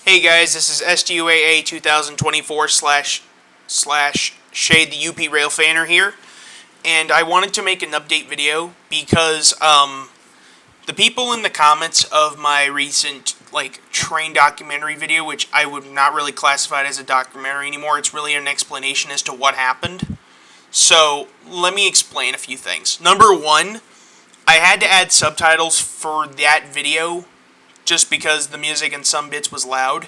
Hey guys, this is STUAA 2024 slash Shade the UP Rail Fanner here, and I wanted to make an update video because the people in the comments of my recent train documentary video, which I would not really classify it as a documentary anymore, it's really an explanation as to what happened. So let me explain a few things. Number one, I had to add subtitles for that video just because the music in some bits was loud.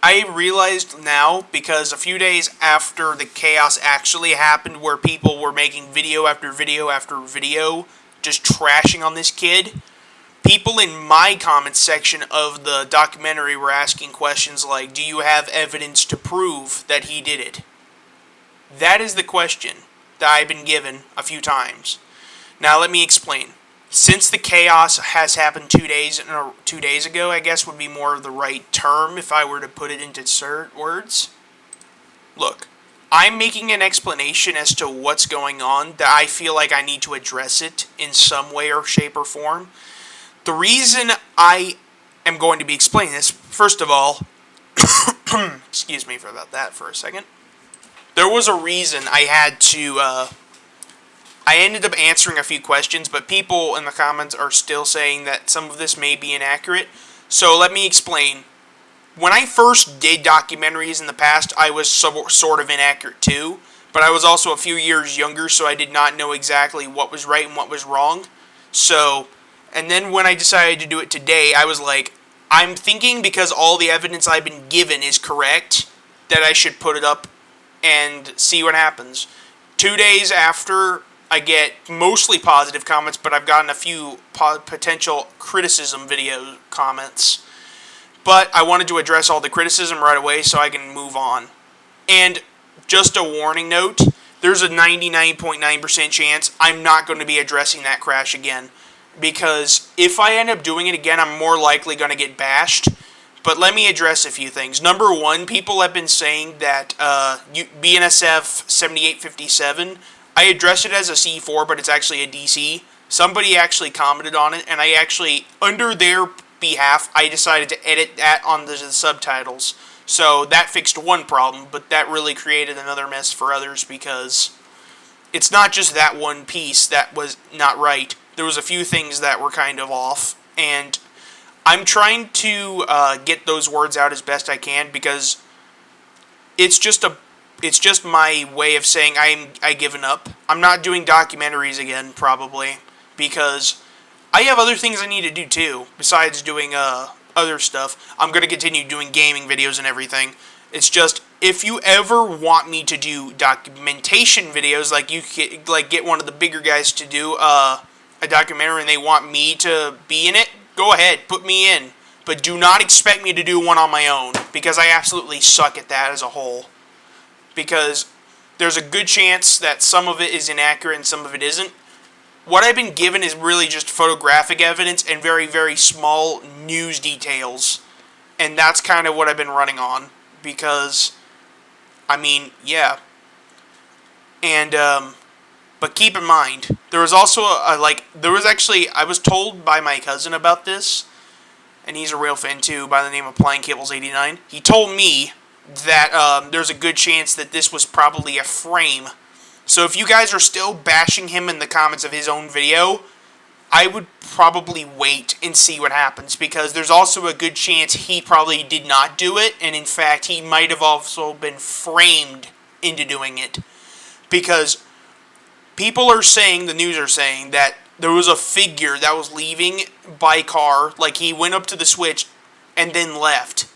I realized now, because a few days after the chaos actually happened, where people were making video after video after video, just trashing on this kid, people in my comments section of the documentary were asking questions like, do you have evidence to prove that he did it? That is the question that I've been given a few times. Now let me explain. Since the chaos has happened 2 days ago, I guess would be more of the right term if I were to put it into words. Look, I'm making an explanation as to what's going on that I feel like I need to address it in some way or shape or form. The reason I am going to be explaining this, first of all, excuse me for that for a second. There was a reason I had to, I ended up answering a few questions, but people in the comments are still saying that some of this may be inaccurate. So let me explain. When I first did documentaries in the past, I was sort of inaccurate too, but I was also a few years younger, so I did not know exactly what was right and what was wrong. So, and then when I decided to do it today, I was like, I'm thinking because all the evidence I've been given is correct, that I should put it up and see what happens. 2 days after, I get mostly positive comments, but I've gotten a few potential criticism video comments. But I wanted to address all the criticism right away so I can move on. And just a warning note, there's a 99.9% chance I'm not going to be addressing that crash again. Because if I end up doing it again, I'm more likely going to get bashed. But let me address a few things. Number one, people have been saying that BNSF 7857, I addressed it as a C4, but it's actually a DC. Somebody actually commented on it, and I actually, under their behalf, I decided to edit that on the subtitles. So that fixed one problem, but that really created another mess for others because it's not just that one piece that was not right. There was a few things that were kind of off, and I'm trying to get those words out as best I can because it's just my way of saying I given up. I'm not doing documentaries again, probably, because I have other things I need to do too, besides doing other stuff. I'm going to continue doing gaming videos and everything. It's just, if you ever want me to do documentation videos, like you get one of the bigger guys to do a documentary and they want me to be in it, go ahead, put me in. But do not expect me to do one on my own, because I absolutely suck at that as a whole. Because there's a good chance that some of it is inaccurate and some of it isn't. What I've been given is really just photographic evidence and very, very small news details. And that's kind of what I've been running on. Because, I mean, yeah. And, but keep in mind, there was also, I was told by my cousin about this, and he's a rail fan too, by the name of Applying Cables 89. He told me that there's a good chance that this was probably a frame. So if you guys are still bashing him in the comments of his own video, I would probably wait and see what happens, because there's also a good chance he probably did not do it, and in fact he might have also been framed into doing it. Because people are saying, the news are saying, that there was a figure that was leaving by car, like he went up to the switch and then left.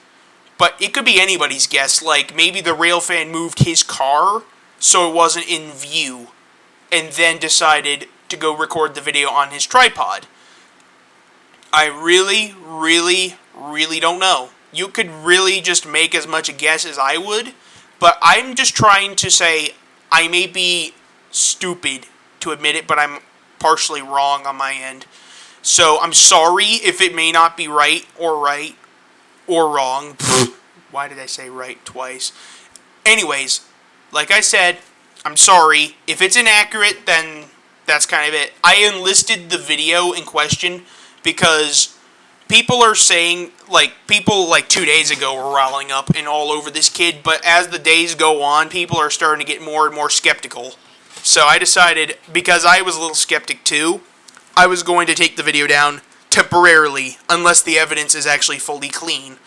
But it could be anybody's guess, like maybe the rail fan moved his car so it wasn't in view, and then decided to go record the video on his tripod. I really, really, really don't know. You could really just make as much a guess as I would, but I'm just trying to say I may be stupid to admit it, but I'm partially wrong on my end. So I'm sorry if it may not be right or wrong. Why did I say right twice? Anyways, like I said, I'm sorry. If it's inaccurate, then that's kind of it. I enlisted the video in question because people are saying, people 2 days ago were riling up and all over this kid, but as the days go on, people are starting to get more and more skeptical. So I decided, because I was a little skeptic too, I was going to take the video down temporarily, unless the evidence is actually fully clean.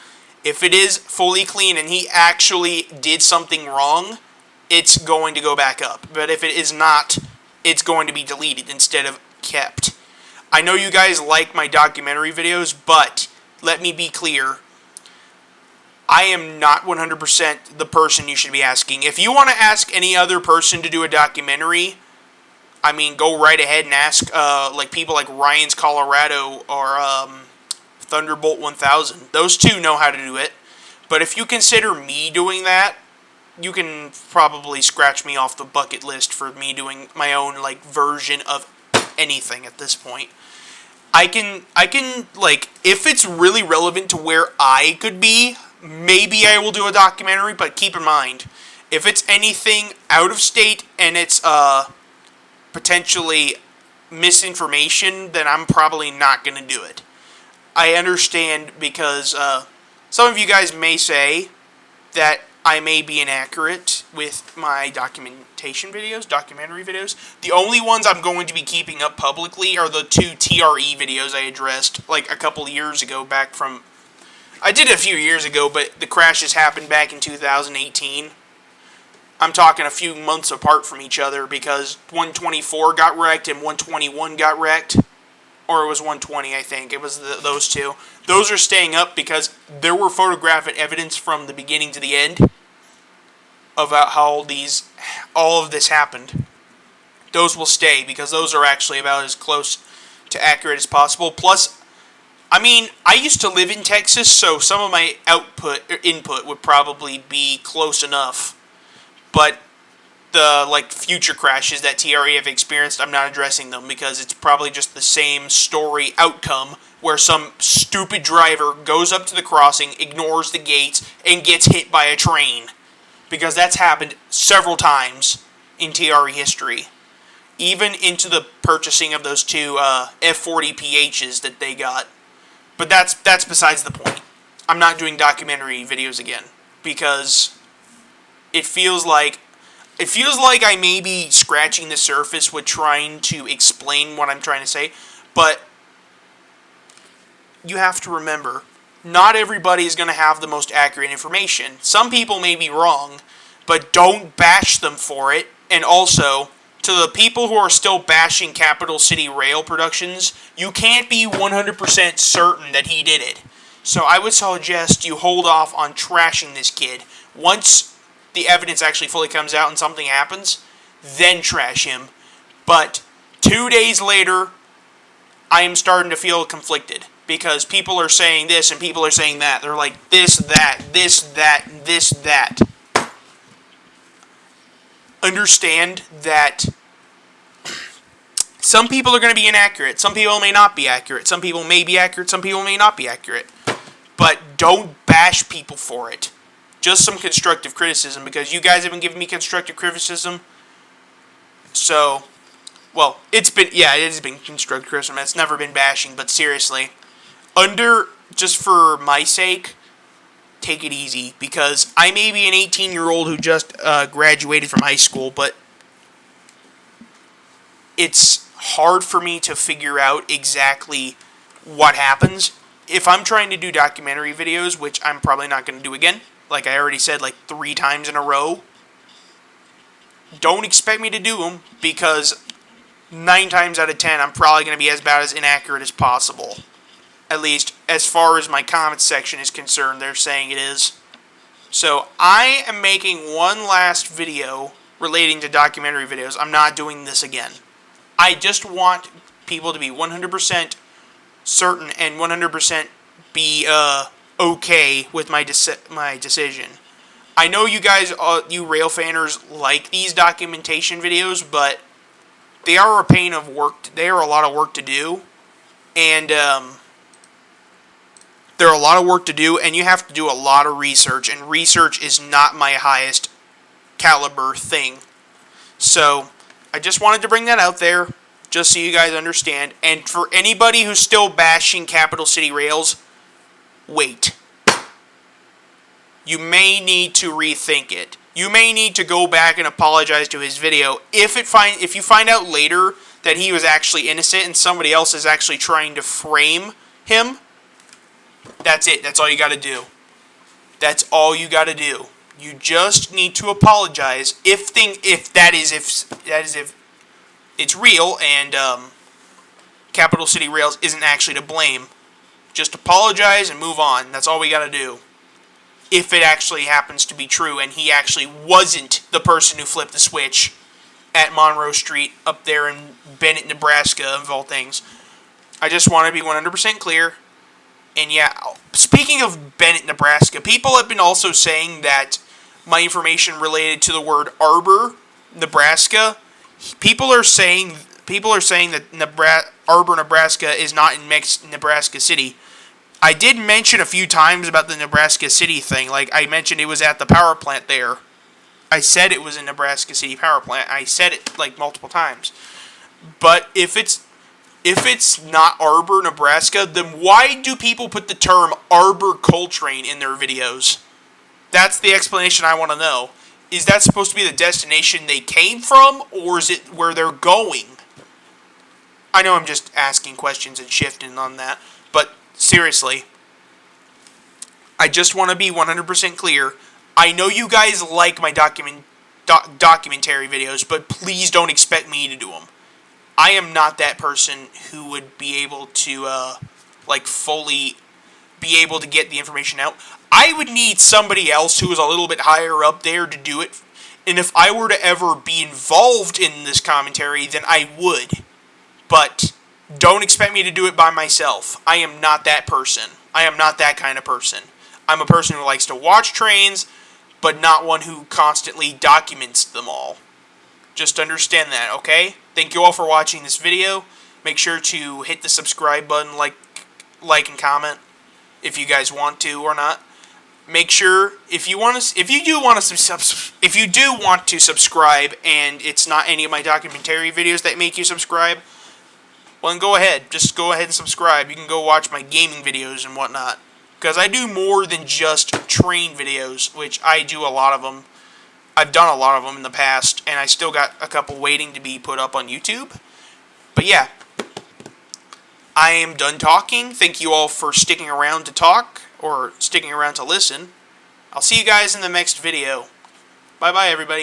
If it is fully clean and he actually did something wrong, it's going to go back up. But if it is not, it's going to be deleted instead of kept. I know you guys like my documentary videos, but let me be clear. I am not 100% the person you should be asking. If you want to ask any other person to do a documentary, I mean, go right ahead and ask people like Ryan's Colorado or Thunderbolt 1000. Those two know how to do it. But if you consider me doing that, you can probably scratch me off the bucket list for me doing my own version of anything at this point. I can if it's really relevant to where I could be, maybe I will do a documentary, but keep in mind, if it's anything out of state and it's potentially misinformation, then I'm probably not going to do it. I understand because some of you guys may say that I may be inaccurate with my documentary videos. The only ones I'm going to be keeping up publicly are the 2 TRE videos I addressed a couple years ago, I did it a few years ago, but the crashes happened back in 2018. I'm talking a few months apart from each other because 124 got wrecked and 121 got wrecked. Or it was 120, I think. It was those two. Those are staying up because there were photographic evidence from the beginning to the end about how all of this happened. Those will stay because those are actually about as close to accurate as possible. Plus, I mean, I used to live in Texas, so some of my input would probably be close enough. But the future crashes that TRE have experienced, I'm not addressing them because it's probably just the same story outcome where some stupid driver goes up to the crossing, ignores the gates, and gets hit by a train. Because that's happened several times in TRE history. Even into the purchasing of those 2 F40PHs that they got. But that's besides the point. I'm not doing documentary videos again. Because it feels like I may be scratching the surface with trying to explain what I'm trying to say, but you have to remember, not everybody is going to have the most accurate information. Some people may be wrong, but don't bash them for it. And also, to the people who are still bashing Capital City Rail Productions, you can't be 100% certain that he did it. So I would suggest you hold off on trashing this kid. Once the evidence actually fully comes out and something happens, then trash him. But 2 days later, I am starting to feel conflicted. Because people are saying this and people are saying that. They're like, this, that, this, that, this, that. Understand that some people are going to be inaccurate. Some people may not be accurate. Some people may be accurate. Some people may not be accurate. But don't bash people for it. Just some constructive criticism, because you guys have been giving me constructive criticism. So, well, it has been constructive criticism. It's never been bashing, but seriously. Just for my sake, take it easy, because I may be an 18-year-old who just graduated from high school, but it's hard for me to figure out exactly what happens. If I'm trying to do documentary videos, which I'm probably not going to do again, like I already said 3 times in a row, don't expect me to do them, because 9 times out of 10, I'm probably going to be about as inaccurate as possible. At least, as far as my comments section is concerned, they're saying it is. So, I am making one last video relating to documentary videos. I'm not doing this again. I just want people to be 100% certain and 100% be okay with my decision. I know you guys, you rail fanners, like these documentation videos, but they are a pain of work. They are a lot of work to do. And, they're a lot of work to do, and you have to do a lot of research, and research is not my highest caliber thing. So, I just wanted to bring that out there. Just so you guys understand. And for anybody who's still bashing Capital City Rails, wait. You may need to rethink it. You may need to go back and apologize to his video. If you find out later that he was actually innocent and somebody else is actually trying to frame him, that's it. That's all you got to do. That's all you got to do. You just need to apologize if it's real and Capital City Rails isn't actually to blame. Just apologize and move on. That's all we got to do. If it actually happens to be true and he actually wasn't the person who flipped the switch at Monroe Street up there in Bennett, Nebraska, of all things. I just want to be 100% clear. And yeah, speaking of Bennett, Nebraska, people have been also saying that my information related to the word Arbor, Nebraska, people are saying that Arbor, Nebraska is not in Nebraska City. I did mention a few times about the Nebraska City thing. Like, I mentioned it was at the power plant there. I said it was in Nebraska City power plant. I said it, like, multiple times. But if it's not Arbor, Nebraska, then why do people put the term Arbor Coltrane in their videos? That's the explanation I want to know. Is that supposed to be the destination they came from, or is it where they're going? I know I'm just asking questions and shifting on that, but seriously, I just want to be 100% clear. I know you guys like my documentary videos, but please don't expect me to do them. I am not that person who would be able to, fully be able to get the information out. I would need somebody else who is a little bit higher up there to do it. And if I were to ever be involved in this commentary, then I would. But don't expect me to do it by myself. I am not that person. I am not that kind of person. I'm a person who likes to watch trains, but not one who constantly documents them all. Just understand that, okay? Thank you all for watching this video. Make sure to hit the subscribe button, like and comment if you guys want to or not. Make sure if you do want to subscribe and it's not any of my documentary videos that make you subscribe, well, then go ahead. Just go ahead and subscribe. You can go watch my gaming videos and whatnot. Because I do more than just train videos, which I do a lot of them. I've done a lot of them in the past, and I still got a couple waiting to be put up on YouTube. But yeah, I am done talking. Thank you all for sticking around to talk, or sticking around to listen. I'll see you guys in the next video. Bye-bye, everybody.